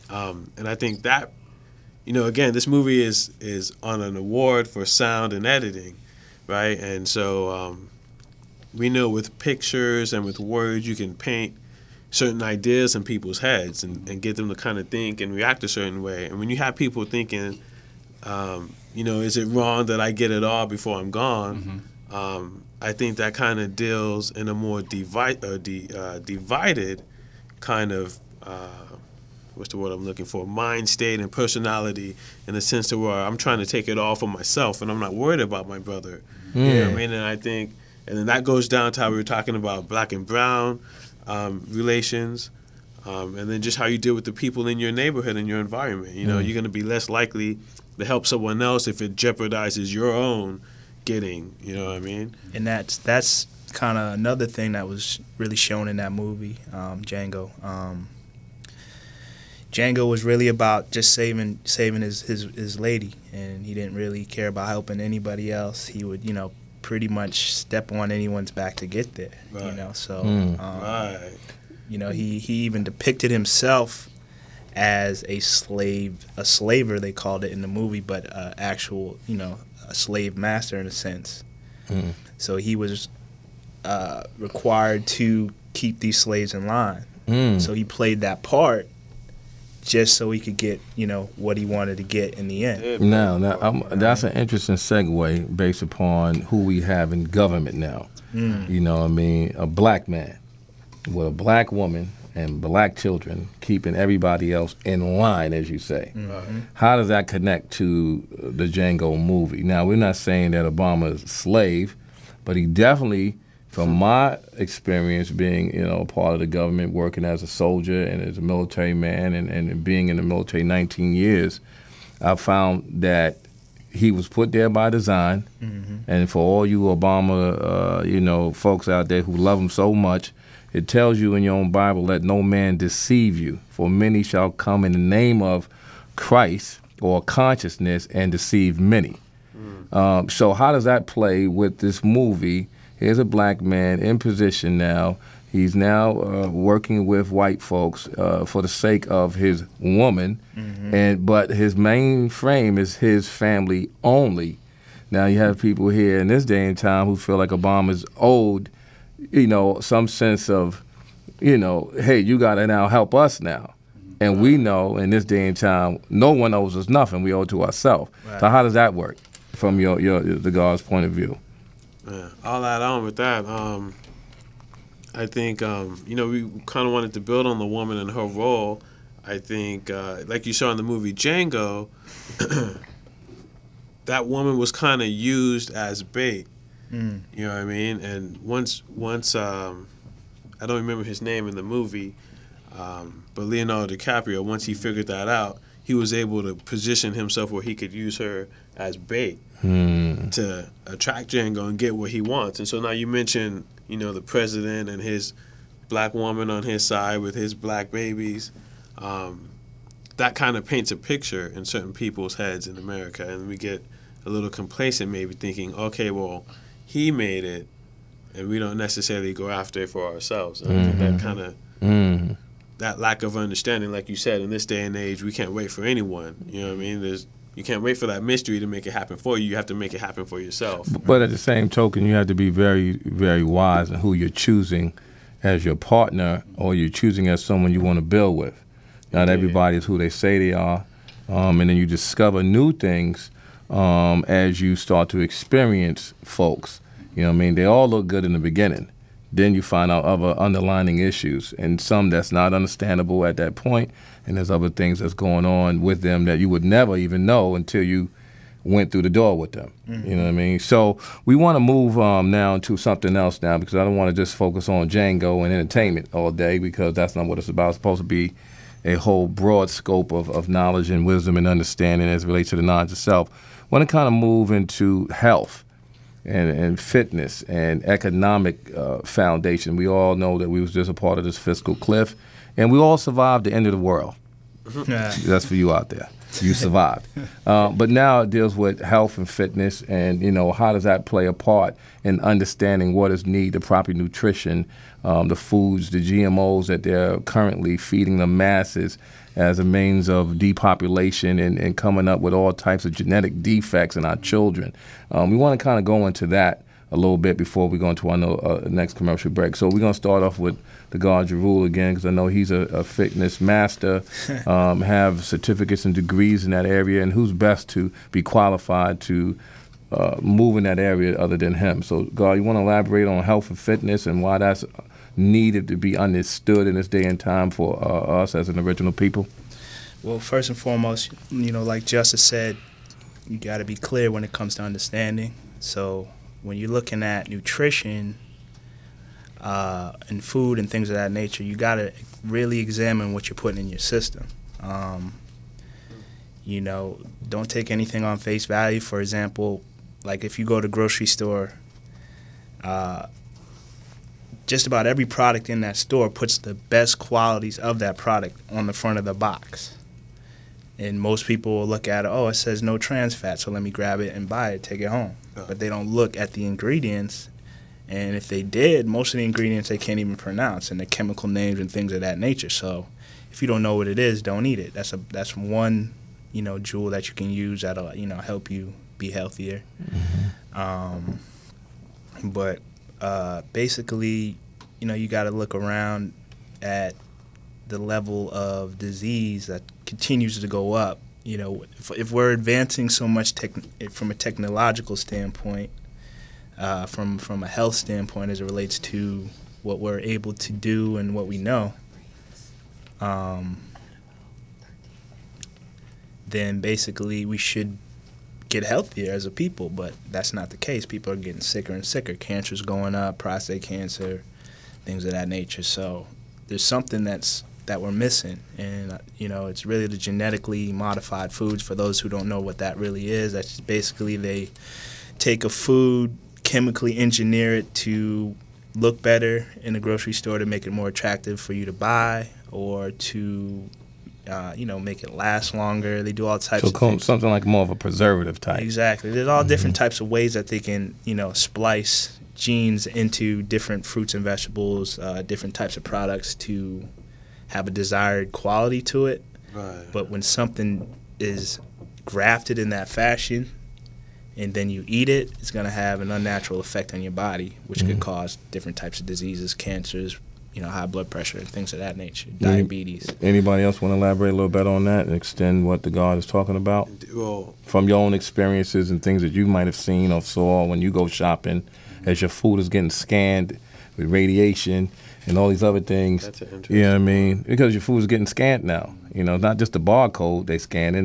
And I think that, again, this movie is on an award for sound and editing, right? And so we know with pictures and with words you can paint certain ideas in people's heads and get them to kind of think and react a certain way. And when you have people thinking, is it wrong that I get it all before I'm gone? I think that kind of deals in a more divided kind of what's the word I'm looking for? Mind state and personality, in the sense to where I'm trying to take it all for myself, and I'm not worried about my brother. You know what I mean? And I think, and then that goes down to how we were talking about black and brown relations, and then just how you deal with the people in your neighborhood and your environment. You know, you're going to be less likely to help someone else if it jeopardizes your own getting. You know what I mean? And that's kind of another thing that was really shown in that movie, Django. Django was really about just saving his lady, and he didn't really care about helping anybody else. He would, pretty much step on anyone's back to get there. Right. So Right. he even depicted himself as a slaver, they called it in the movie, but actual, a slave master in a sense. So he was required to keep these slaves in line. So he played that part just so he could get, what he wanted to get in the end. Now that's an interesting segue based upon who we have in government now. You know what I mean? A black man with a black woman and black children keeping everybody else in line, as you say. How does that connect to the Django movie? Now, we're not saying that Obama is a slave, but he definitely, from my experience being, a part of the government, working as a soldier and as a military man and being in the military 19 years, I found that he was put there by design. And for all you Obama, folks out there who love him so much, it tells you in your own Bible, let no man deceive you, for many shall come in the name of Christ or consciousness and deceive many. So how does that play with this movie? Here's a black man in position now. He's now working with white folks for the sake of his woman, but his main frame is his family only. Now you have people here in this day and time who feel like Obama's owed, some sense of, hey, you got to now help us now. And we know in this day and time, no one owes us nothing. We owe it to ourselves. Right. So how does that work from the God's point of view? Yeah, I'll add on with that. I think, we kind of wanted to build on the woman and her role. I think, like you saw in the movie Django, that woman was kind of used as bait. You know what I mean? And once I don't remember his name in the movie, but Leonardo DiCaprio, once he figured that out, he was able to position himself where he could use her as bait to attract Django and get what he wants. And so now you mentioned, the president and his black woman on his side with his black babies. That kind of paints a picture in certain people's heads in America, and we get a little complacent, maybe thinking, okay, well, he made it, and we don't necessarily go after it for ourselves. And I think that kind of that lack of understanding, like you said, in this day and age, we can't wait for anyone. You know what I mean? You can't wait for that mystery to make it happen for you. You have to make it happen for yourself. But at the same token, you have to be very, very wise in who you're choosing as your partner, or you're choosing as someone you want to build with. Not everybody is who they say they are, and then you discover new things as you start to experience folks. You know what I mean? They all look good in the beginning. Then you find out other underlying issues, and some that's not understandable at that point, and there's other things that's going on with them that you would never even know until you went through the door with them. You know what I mean? So we want to move now to something else now, because I don't want to just focus on Django and entertainment all day, because that's not what it's about. It's supposed to be a whole broad scope of knowledge and wisdom and understanding as it relates to the knowledge itself. I want to kind of move into health and fitness and economic foundation. We all know that we was just a part of this fiscal cliff, and we all survived the end of the world. That's for you out there. You survived. But now it deals with health and fitness, and how does that play a part in understanding what is needed, the proper nutrition, the foods, the GMOs that they're currently feeding the masses as a means of depopulation and coming up with all types of genetic defects in our children. We want to kind of go into that a little bit before we go into our next commercial break. So we're going to start off with the God Jarul again, because I know he's a fitness master, have certificates and degrees in that area, and who's best to be qualified to move in that area other than him. So God, you want to elaborate on health and fitness and why that's needed to be understood in this day and time for us as an original people? Well, first and foremost, like Justice said, you got to be clear when it comes to understanding. So when you're looking at nutrition and food and things of that nature, you got to really examine what you're putting in your system. Don't take anything on face value. For example, like if you go to the grocery store, just about every product in that store puts the best qualities of that product on the front of the box. And most people will look at it, it says no trans fat, so let me grab it and buy it, take it home. But they don't look at the ingredients. And if they did, most of the ingredients they can't even pronounce, and the chemical names and things of that nature. So if you don't know what it is, don't eat it. That's one, jewel that you can use that'll, help you be healthier. But basically, you got to look around at the level of disease that continues to go up. If we're advancing so much from a technological standpoint, from a health standpoint as it relates to what we're able to do and what we know, then basically we should get healthier as a people, but that's not the case. People are getting sicker and sicker. Cancer's going up, prostate cancer, things of that nature. So there's something that we're missing, and it's really the genetically modified foods. For those who don't know what that really is, that's just basically they take a food, chemically engineer it to look better in the grocery store to make it more attractive for you to buy, or to make it last longer. They do all types of things. Something like more of a preservative type. Exactly. There's all different types of ways that they can, splice genes into different fruits and vegetables, different types of products to have a desired quality to it. Right. But when something is grafted in that fashion and then you eat it, it's going to have an unnatural effect on your body, which could cause different types of diseases, cancers, high blood pressure, and things of that nature, diabetes. Anybody else want to elaborate a little bit on that and extend what the God is talking about? Well, from your own experiences and things that you might have seen or saw when you go shopping, as your food is getting scanned with radiation and all these other things. That's interesting. You know what I mean? Because your food is getting scanned now. It's not just the barcode they scan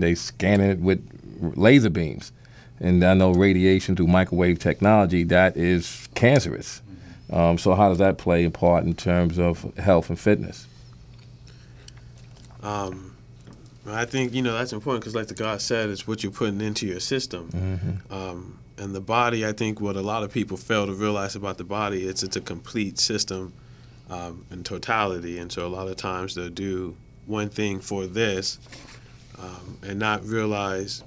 it with laser beams. And I know radiation through microwave technology, that is cancerous. So how does that play a part in terms of health and fitness? I think, that's important because like the God said, it's what you're putting into your system. And the body, I think what a lot of people fail to realize about the body, it's a complete system in totality. And so a lot of times they'll do one thing for this and not realize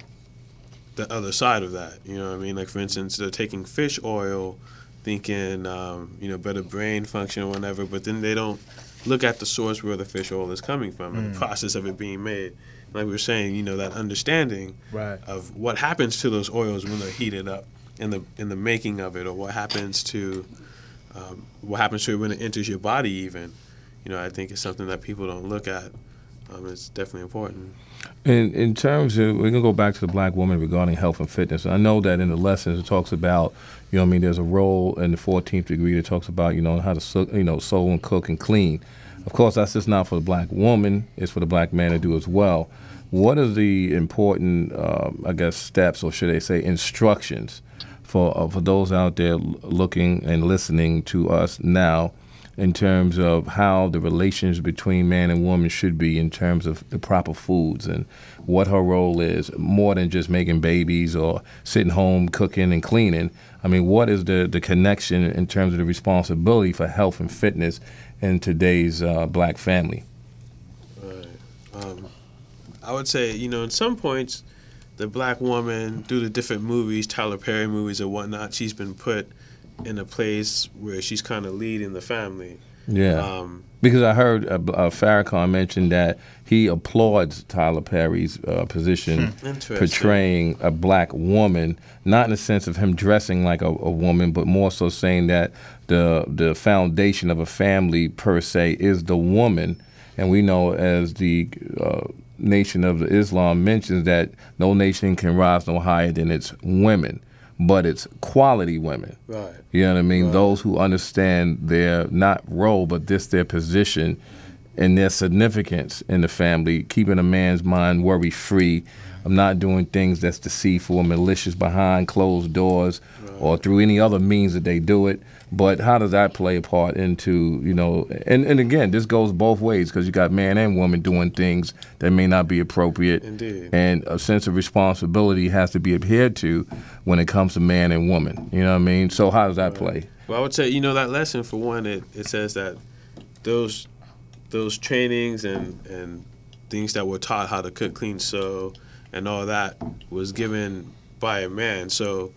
the other side of that. You know what I mean? Like, for instance, they're taking fish oil thinking, better brain function or whatever, but then they don't look at the source where the fish oil is coming from and the process of it being made. Like we were saying, that understanding of what happens to those oils when they're heated up in the making of it, or what happens to it when it enters your body even. I think it's something that people don't look at. It's definitely important. In terms of, we're going to go back to the black woman regarding health and fitness. I know that in the lessons it talks about, there's a role in the 14th degree that talks about, how to, sew and cook and clean. Of course, that's just not for the black woman. It's for the black man to do as well. What are the important, steps, or should I say instructions for those out there looking and listening to us now, in terms of how the relations between man and woman should be in terms of the proper foods and what her role is, more than just making babies or sitting home cooking and cleaning? I mean, what is the connection in terms of the responsibility for health and fitness in today's black family? Right. I would say, in some points, the black woman, due to different movies, Tyler Perry movies or whatnot, she's been put in a place where she's kind of leading the family. Yeah. Because I heard Farrakhan mention that he applauds Tyler Perry's position portraying a black woman, not in the sense of him dressing like a woman, but more so saying that the foundation of a family per se is the woman. And we know, as the Nation of Islam mentions, that no nation can rise no higher than its women, but it's quality women. Right. You know what I mean? Right. Those who understand their, not role, but their position and their significance in the family, keeping a man's mind worry-free. I'm not doing things that's deceitful or malicious behind closed doors or through any other means that they do it. But how does that play a part into, and again, this goes both ways, because you got man and woman doing things that may not be appropriate. Indeed. And a sense of responsibility has to be adhered to when it comes to man and woman. You know what I mean? So how does that play? Well, I would say, that lesson, for one, it says that those trainings and things that were taught, how to cook, clean, sew, and all that, was given by a man. So,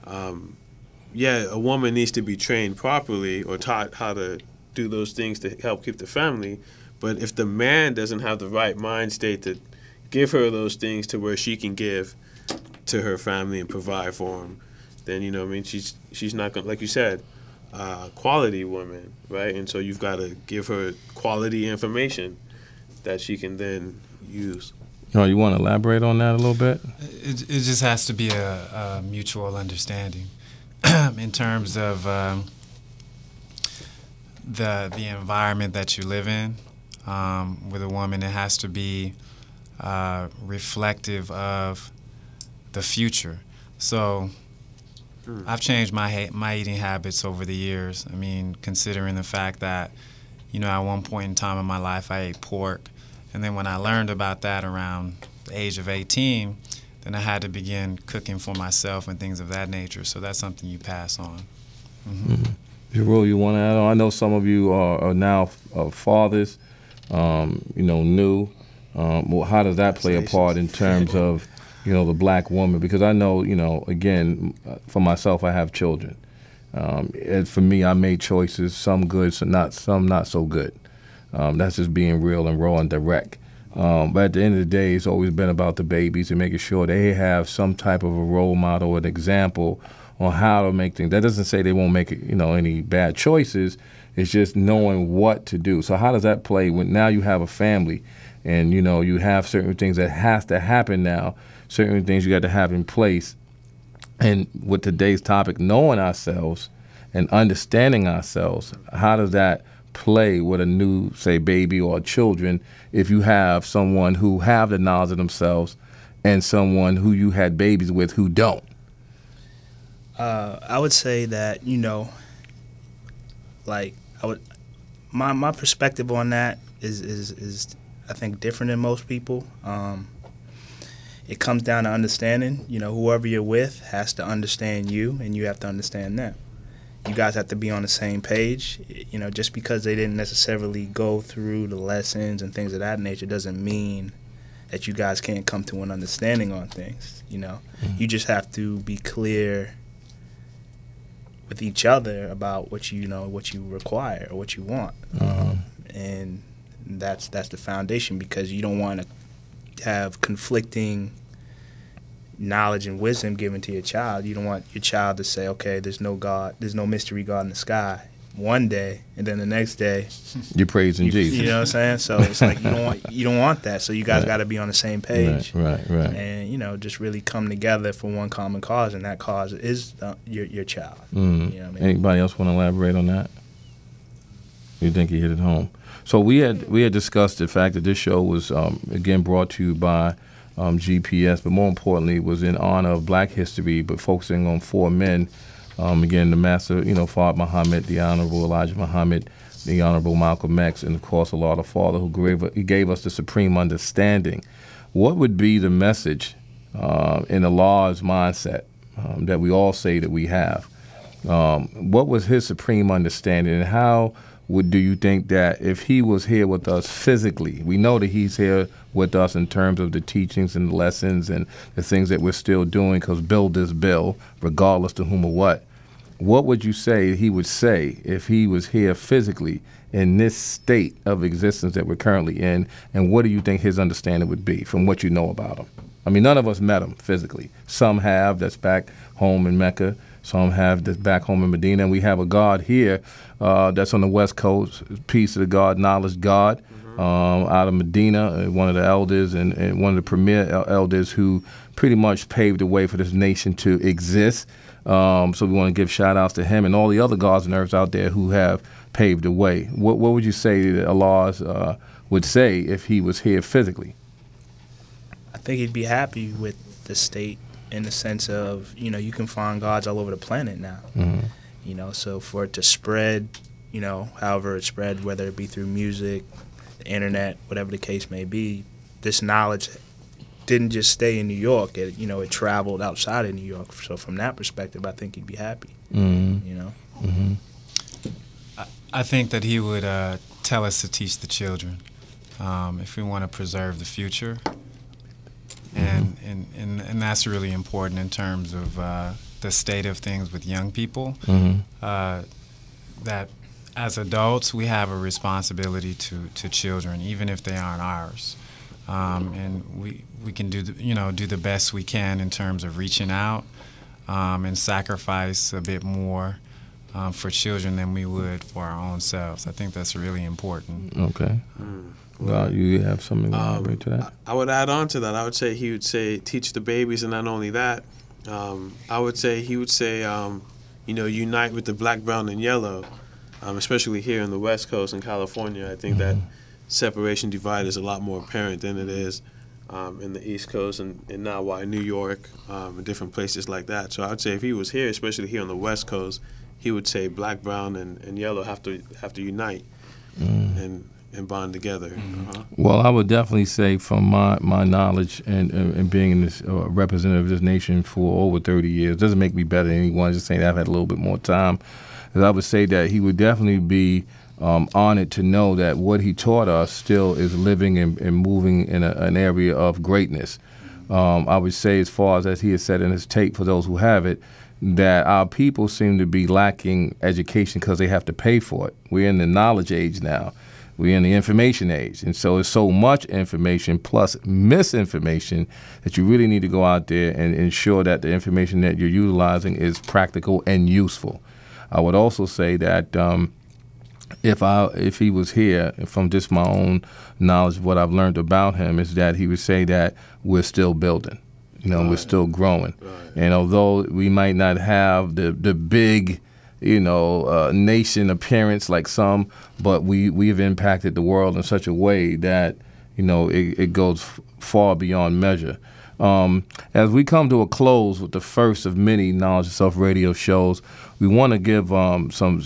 a woman needs to be trained properly or taught how to do those things to help keep the family. But if the man doesn't have the right mind state to give her those things to where she can give to her family and provide for them, then, she's not going to, like you said, quality woman, right? And so you've got to give her quality information that she can then use. You want to elaborate on that a little bit? It just has to be a mutual understanding in terms of the environment that you live in. With a woman, it has to be reflective of the future. So I've changed my eating habits over the years. I mean, considering the fact that, at one point in time in my life, I ate pork. And then when I learned about that around the age of 18, then I had to begin cooking for myself and things of that nature. So that's something you pass on. Jerome, you want to add on? I know some of you are now fathers, new. Well, how does that play a part in terms of, the black woman? Because I know, again, for myself, I have children. And for me, I made choices, some good, some not so good. That's just being real and raw and direct. But at the end of the day, it's always been about the babies and making sure they have some type of a role model, an example on how to make things. That doesn't say they won't make, any bad choices. It's just knowing what to do. So how does that play when now you have a family and, you have certain things that has to happen now, certain things you got to have in place. And with today's topic, knowing ourselves and understanding ourselves, how does that play with a new, say, baby or children if you have someone who have the knowledge of themselves and someone who you had babies with who don't? I would say that, my perspective on that is I think different than most people. It comes down to understanding. Whoever you're with has to understand you, and you have to understand them. You guys have to be on the same page. Just because they didn't necessarily go through the lessons and things of that nature doesn't mean that you guys can't come to an understanding on things. You just have to be clear with each other about what you require or what you want, and that's the foundation, because you don't want to have conflicting knowledge and wisdom given to your child. You don't want your child to say, okay, there's no God, there's no mystery God in the sky one day, and then the next day you're praising Jesus. You know what I'm saying? So it's like you don't want that. So you guys got to be on the same page, right, and just really come together for one common cause, and that cause is your child. Mm-hmm. You know what I mean? Anybody else want to elaborate on that? You think he hit it home? So we had discussed the fact that this show was again brought to you by GPS, but more importantly was in honor of Black history, but focusing on four men. Again, the Master, Fard Muhammad, the Honorable Elijah Muhammad, the Honorable Malcolm X, and of course Allah the Father, who gave us the supreme understanding. What would be the message in Allah's mindset that we all say that we have? What was his supreme understanding, and how do you think that if he was here with us physically, we know that he's here with us in terms of the teachings and the lessons and the things that we're still doing, because build this bill, regardless to whom or what would you say he would say if he was here physically in this state of existence that we're currently in, and what do you think his understanding would be from what you know about him? I mean, none of us met him physically. Some have, that's back home in Mecca. Some have that's back home in Medina. And we have a God here that's on the West Coast, peace of the God, knowledge God, out of Medina, one of the elders and one of the premier elders who pretty much paved the way for this nation to exist. So we want to give shout outs to him and all the other gods and earths out there who have paved the way. What would you say that Allah would say if he was here physically? I think he'd be happy with the state in the sense of, you know, you can find gods all over the planet now. Mm-hmm. You know, so for it to spread, you know, however it spread, whether it be through music, the internet, whatever the case may be, this knowledge didn't just stay in New York. It, you know, it traveled outside of New York. So from that perspective, I think he'd be happy. Mm-hmm. You know. Mm-hmm. I think that he would tell us to teach the children if we want to preserve the future, and that's really important in terms of the state of things with young people. Mm-hmm. That as adults we have a responsibility to children, even if they aren't ours, and we can do the best we can in terms of reaching out and sacrifice a bit more for children than we would for our own selves. I think that's really important. Okay. Well, you have something to elaborate to that? I would add on to that. I would say he would say teach the babies, and not only that, I would say he would say, you know, unite with the black, brown, and yellow, especially here in the West Coast in California. I think that separation divide is a lot more apparent than it is in the East Coast and now why New York and different places like that. So I would say if he was here, especially here on the West Coast, he would say black, brown, and yellow have to unite and bond together. Well, I would definitely say from my knowledge and being in this representative of this nation for over 30 years, doesn't make me better than anyone, just saying that I've had a little bit more time, is I would say that he would definitely be honored to know that what he taught us still is living and moving in an area of greatness. I would say, as far as he has said in his tape, for those who have it, that our people seem to be lacking education because they have to pay for it. We're in the knowledge age now. We're in the information age. And so there's so much information plus misinformation that you really need to go out there and ensure that the information that you're utilizing is practical and useful. I would also say that if he was here, from just my own knowledge of what I've learned about him, is that he would say that we're still building. You know, we're still growing. And although we might not have the big, nation appearance like some, but we've impacted the world in such a way that, it goes far beyond measure. As we come to a close with the first of many Knowledge of Self radio shows, we want to give some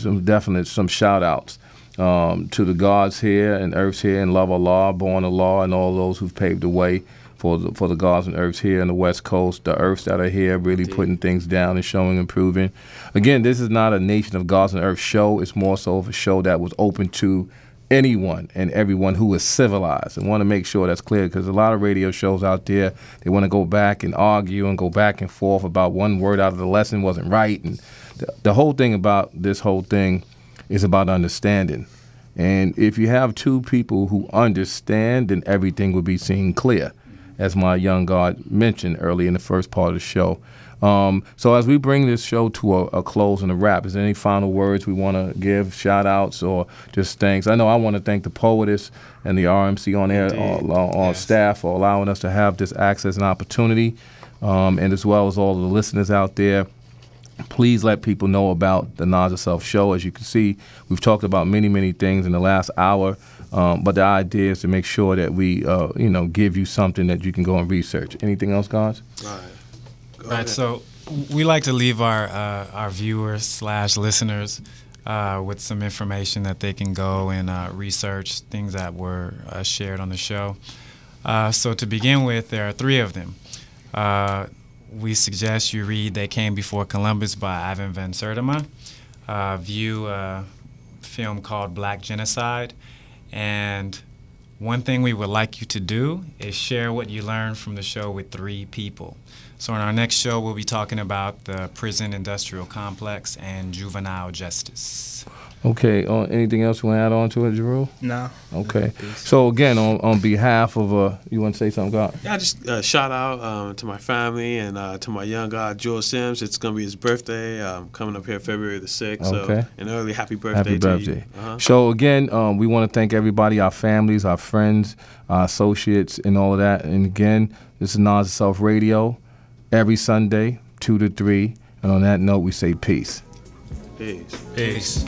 shout-outs to the gods here and earths here and Love Allah, Born Allah, and all those who've paved the way for the gods and earths here in the West Coast, the earths that are here really putting things down and showing improving. Again, this is not a Nation of Gods and Earth show. It's more so of a show that was open to anyone and everyone who is civilized. And want to make sure that's clear, because a lot of radio shows out there, they want to go back and argue and go back and forth about one word out of the lesson wasn't right. And the whole thing about this whole thing is about understanding. And if you have two people who understand, then everything will be seen clear, as my young God mentioned early in the first part of the show. So as we bring this show to a close and a wrap, is there any final words we want to give, shout-outs, or just thanks? I know I want to thank the poetess and the RMC on air on staff for allowing us to have this access and opportunity, and as well as all of the listeners out there. Please let people know about the Knowledge of Self show. As you can see, we've talked about many, many things in the last hour, but the idea is to make sure that we, give you something that you can go and research. Anything else, guys? Right. So we like to leave our viewers / listeners with some information that they can go and research, things that were shared on the show. So to begin with, there are 3 of them. We suggest you read They Came Before Columbus by Ivan Van Sertima, view a film called Black Genocide, and one thing we would like you to do is share what you learned from the show with 3 people. So in our next show, we'll be talking about the prison industrial complex and juvenile justice. Okay. Anything else you want to add on to it, Jerul? No. Okay. So again, on behalf of, you want to say something, God? Yeah, just shout out to my family and to my young God, Joel Sims. It's going to be his birthday coming up here February the 6th. Okay. So an early happy birthday to you. Happy birthday. So again, we want to thank everybody, our families, our friends, our associates, and all of that. And again, this is Knowledge of Self Radio every Sunday, 2 to 3. And on that note, we say peace. Peace. Peace.